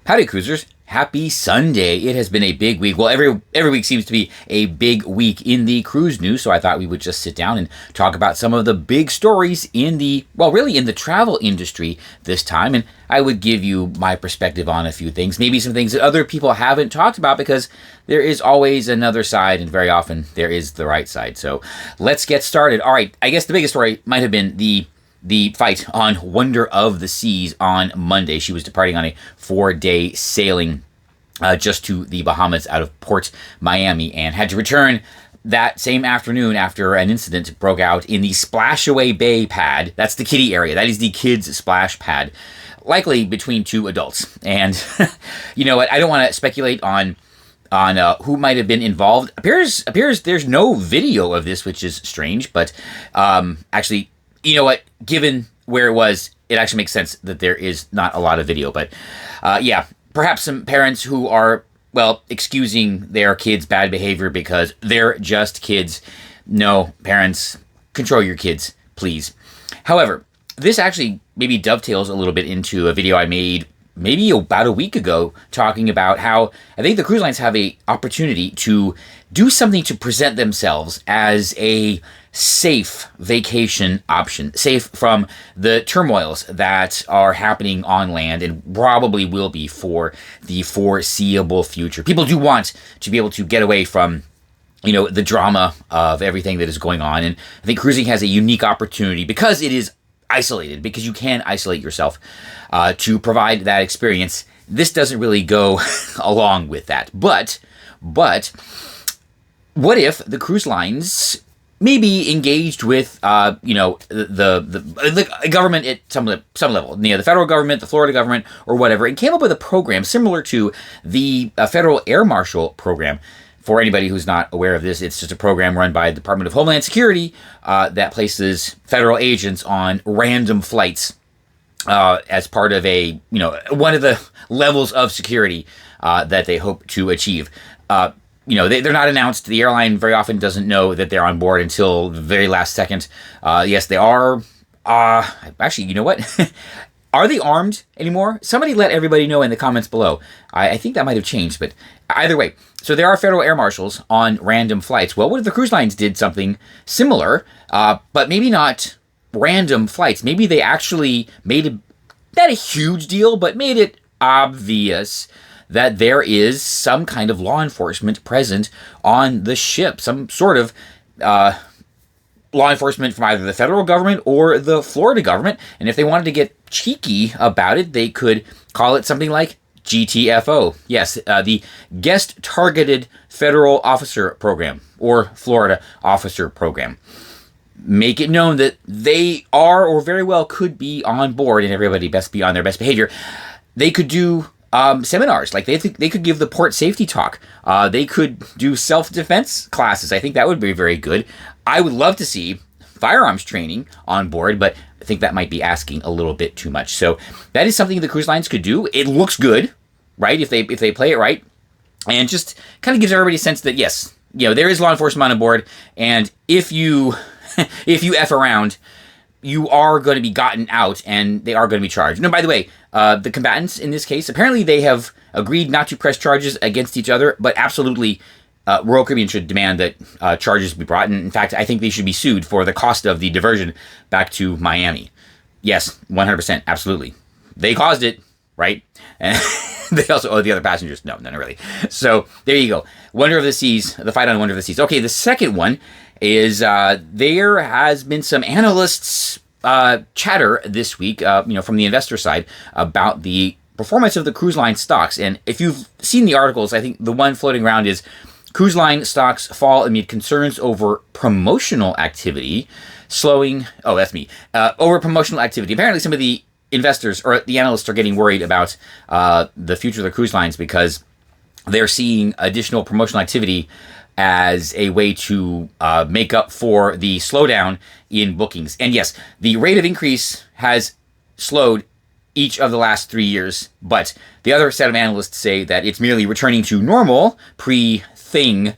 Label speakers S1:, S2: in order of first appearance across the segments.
S1: Howdy, cruisers. Happy Sunday. It has been a big week. Well, every week seems to be a big week in the cruise news, so I thought we would just sit down and talk about some of the big stories in the travel industry this time, and I would give you my perspective on a few things, maybe some things that other people haven't talked about, because there is always another side, and very often there is the right side. So let's get started. All right, I guess the biggest story might have been the fight on Wonder of the Seas on Monday. She was departing on a 4-day sailing just to the Bahamas out of Port Miami, and had to return that same afternoon after an incident broke out in the Splashaway Bay pad. That's the kiddie area. That is the kids' splash pad, likely between two adults. And you know what? I don't want to speculate on who might have been involved. Appears there's no video of this, which is strange, but actually, you know what? Given where it was, it actually makes sense that there is not a lot of video. But yeah, perhaps some parents who are, well, excusing their kids' bad behavior because they're just kids. No, parents, control your kids, please. However, this actually maybe dovetails a little bit into a video I made maybe about a week ago, talking about how I think the cruise lines have a opportunity to do something to present themselves as a safe vacation option, safe from the turmoils that are happening on land and probably will be for the foreseeable future. People do want to be able to get away from, you know, the drama of everything that is going on, and I think cruising has a unique opportunity because it is isolated, because you can isolate yourself to provide that experience. This doesn't really go along with that. But what if the cruise lines maybe engaged with the government at some level, you know, the federal government, the Florida government, or whatever, and came up with a program similar to the federal air marshal program. For anybody who's not aware of this, it's just a program run by the Department of Homeland Security that places federal agents on random flights as part of one of the levels of security that they hope to achieve. They're not announced. The airline very often doesn't know that they're on board until the very last second. Yes, they are. Actually, you know what? Are they armed anymore? Somebody let everybody know in the comments below. I think that might have changed, but either way. So there are federal air marshals on random flights. Well, what if the cruise lines did something similar, but maybe not random flights? Maybe they actually made not a huge deal, but made it obvious that there is some kind of law enforcement present on the ship, some sort of law enforcement from either the federal government or the Florida government. And if they wanted to get cheeky about it, they could call it something like GTFO. Yes, the Guest Targeted Federal Officer Program, or Florida Officer Program. Make it known that they are, or very well could be, on board, and everybody best be on their best behavior. They could do seminars, like they could give the port safety talk. They could do self-defense classes. I think that would be very good. I would love to see firearms training on board, but I think that might be asking a little bit too much. So that is something the cruise lines could do. It looks good, right? If they play it right, and just kind of gives everybody a sense that yes, you know, there is law enforcement on board, and if you F around, you are going to be gotten out, and they are going to be charged. No, by the way, the combatants in this case, apparently they have agreed not to press charges against each other, but absolutely, Royal Caribbean should demand that charges be brought. And in fact, I think they should be sued for the cost of the diversion back to Miami. Yes, 100%, absolutely. They caused it, right? And they also owe the other passengers. No, not really. So there you go. Wonder of the Seas, the fight on Wonder of the Seas. Okay, the second one is there has been some analysts' chatter this week, from the investor side about the performance of the cruise line stocks. And if you've seen the articles, I think the one floating around is cruise line stocks fall amid concerns over promotional activity slowing. Oh, that's me. Over promotional activity. Apparently, some of the investors or the analysts are getting worried about the future of the cruise lines because they're seeing additional promotional activity as a way to make up for the slowdown in bookings. And yes, the rate of increase has slowed each of the last 3 years, but the other set of analysts say that it's merely returning to normal pre-thing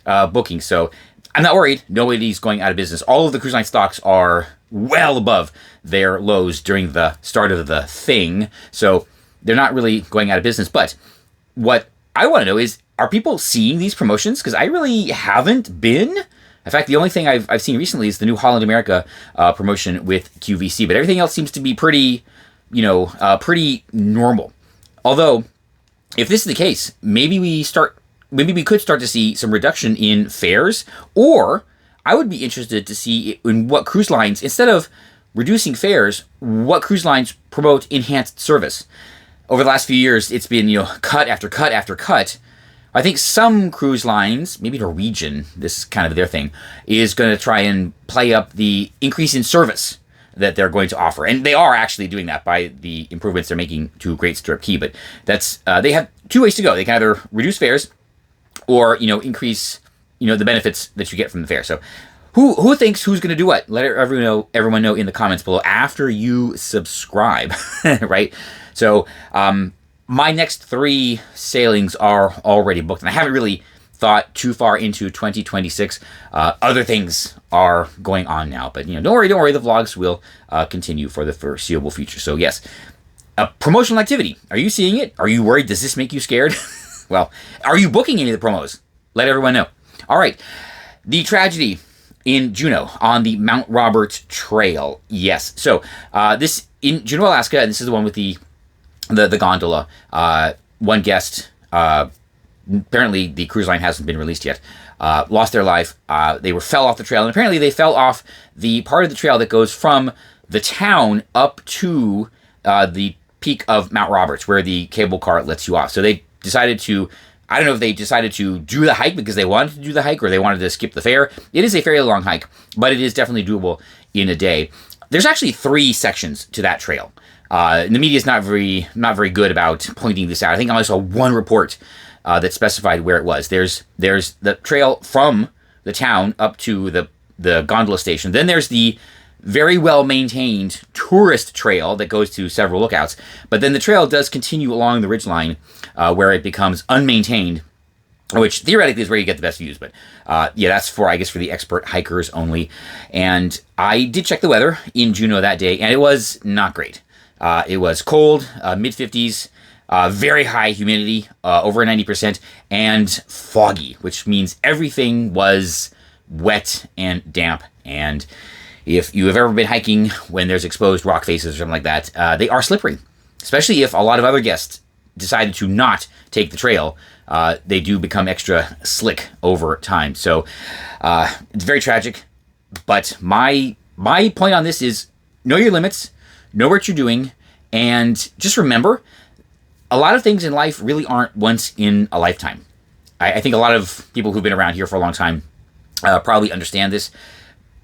S1: booking. So I'm not worried. Nobody's going out of business. All of the cruise line stocks are well above their lows during the start of the thing. So they're not really going out of business. But what I want to know is, are people seeing these promotions? Because I really haven't been. In fact, the only thing I've seen recently is the new Holland America promotion with QVC, but everything else seems to be pretty, pretty normal. Although, if this is the case, maybe we could start to see some reduction in fares, or I would be interested to see in what cruise lines, instead of reducing fares, what cruise lines promote enhanced service. Over the last few years, it's been, cut after cut after cut. I think some cruise lines, maybe Norwegian, this is kind of their thing, is going to try and play up the increase in service that they're going to offer. And they are actually doing that by the improvements they're making to Great Stirrup Cay. But that's they have two ways to go. They can either reduce fares or, increase, the benefits that you get from the fare. So who thinks who's going to do what? Let everyone know in the comments below after you subscribe, right? So my next 3 sailings are already booked, and I haven't really thought too far into 2026. Other things are going on now, but don't worry, the vlogs will continue for the foreseeable future. So yes, promotional activity. Are you seeing it? Are you worried? Does this make you scared? Well, are you booking any of the promos? Let everyone know. All right, the Tradegy in Juneau on the Mount Robert Trail. Yes, so this in Juneau, Alaska, and this is the one with the gondola. One guest, apparently the cruise line hasn't been released yet, lost their life. They fell off the trail, and apparently they fell off the part of the trail that goes from the town up to the peak of Mount Roberts, where the cable car lets you off. So they decided to, I don't know if they decided to do the hike because they wanted to do the hike or they wanted to skip the fare. It is a fairly long hike, but it is definitely doable in a day. There's actually 3 sections to that trail. And the media is not very good about pointing this out. I think I only saw one report that specified where it was. There's the trail from the town up to the gondola station. Then there's the very well maintained tourist trail that goes to several lookouts. But then the trail does continue along the ridgeline where it becomes unmaintained, which theoretically is where you get the best views. But that's for the expert hikers only. And I did check the weather in Juneau that day, and it was not great. It was cold, mid-50s, very high humidity, over 90%, and foggy, which means everything was wet and damp. And if you have ever been hiking when there's exposed rock faces or something like that, they are slippery, especially if a lot of other guests decided to not take the trail. They do become extra slick over time. So it's very tragic. But my point on this is know your limits, know what you're doing, and just remember, a lot of things in life really aren't once in a lifetime. I think a lot of people who've been around here for a long time probably understand this.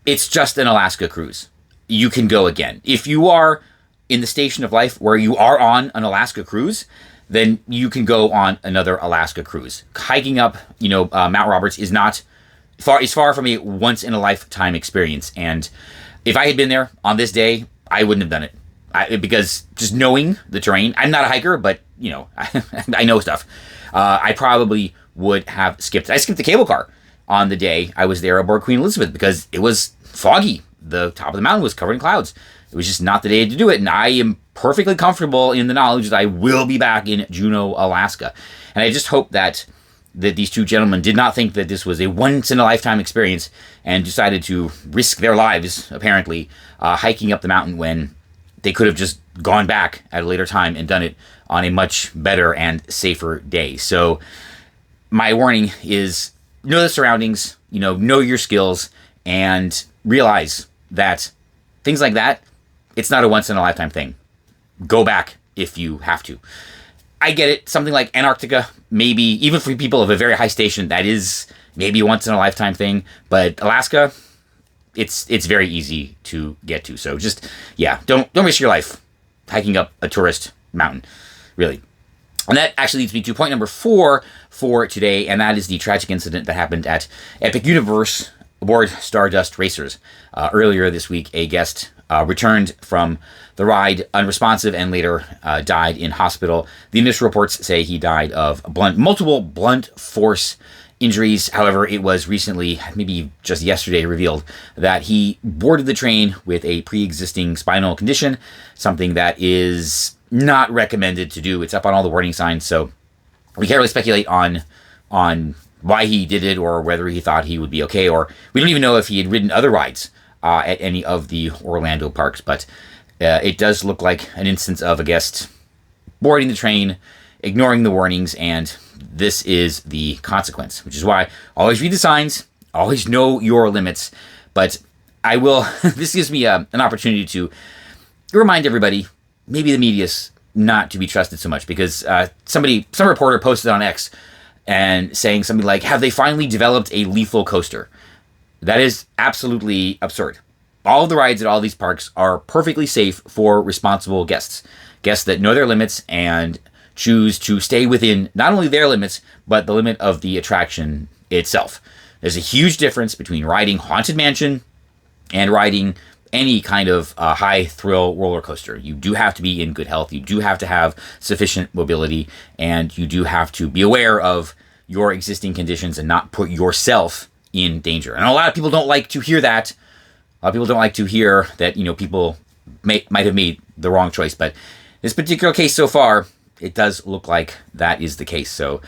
S1: It's just an Alaska cruise. You can go again. If you are in the station of life where you are on an Alaska cruise, then you can go on another Alaska cruise. Hiking up, Mount Roberts is far from a once in a lifetime experience. And if I had been there on this day, I wouldn't have done it. Because just knowing the terrain, I'm not a hiker, but I know stuff. I probably would have skipped. I skipped the cable car on the day I was there aboard Queen Elizabeth because it was foggy. The top of the mountain was covered in clouds. It was just not the day to do it. And I am perfectly comfortable in the knowledge that I will be back in Juneau, Alaska. And I just hope that these 2 gentlemen did not think that this was a once-in-a-lifetime experience and decided to risk their lives, apparently, hiking up the mountain when they could have just gone back at a later time and done it on a much better and safer day. So my warning is know the surroundings, know your skills, and realize that things like that, it's not a once-in-a-lifetime thing. Go back if you have to. I get it. Something like Antarctica, maybe, even for people of a very high station, that is maybe a once-in-a-lifetime thing. But Alaska, it's very easy to get to. So just, don't risk your life hiking up a tourist mountain, really. And that actually leads me to point number 4 for today, and that is the tragic incident that happened at Epic Universe aboard Stardust Racers. Earlier this week, a guest returned from the ride unresponsive and later died in hospital. The initial reports say he died of multiple blunt force injuries. However, it was recently, maybe just yesterday, revealed that he boarded the train with a pre-existing spinal condition, something that is not recommended to do. It's up on all the warning signs, so we can't really speculate on why he did it or whether he thought he would be okay, or we don't even know if he had ridden other rides at any of the Orlando parks. But it does look like an instance of a guest boarding the train, ignoring the warnings, and this is the consequence, which is why always read the signs, always know your limits. But I will, this gives me an opportunity to remind everybody, maybe the media's not to be trusted so much, because some reporter posted on X and saying something like, have they finally developed a lethal coaster? That is absolutely absurd. All of the rides at all these parks are perfectly safe for responsible guests that know their limits and choose to stay within not only their limits, but the limit of the attraction itself. There's a huge difference between riding Haunted Mansion and riding any kind of high thrill roller coaster. You do have to be in good health. You do have to have sufficient mobility, and you do have to be aware of your existing conditions and not put yourself in danger. And a lot of people don't like to hear that. A lot of people don't like to hear that, people might have made the wrong choice. But this particular case so far, it does look like that is the case. So,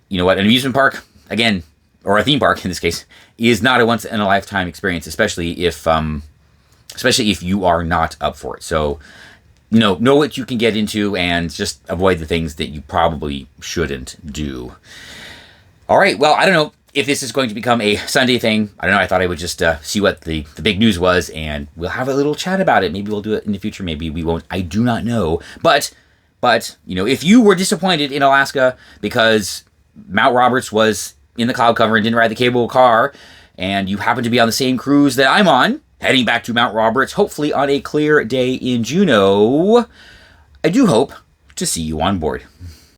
S1: you know what? An amusement park, again, or a theme park in this case, is not a once in a lifetime experience, especially if you are not up for it. So, know what you can get into and just avoid the things that you probably shouldn't do. All right. Well, I don't know if this is going to become a Sunday thing. I don't know. I thought I would just see what the big news was, and we'll have a little chat about it. Maybe we'll do it in the future. Maybe we won't. I do not know. But if you were disappointed in Alaska because Mount Roberts was in the cloud cover and didn't ride the cable car, and you happen to be on the same cruise that I'm on, heading back to Mount Roberts, hopefully on a clear day in Juneau, I do hope to see you on board.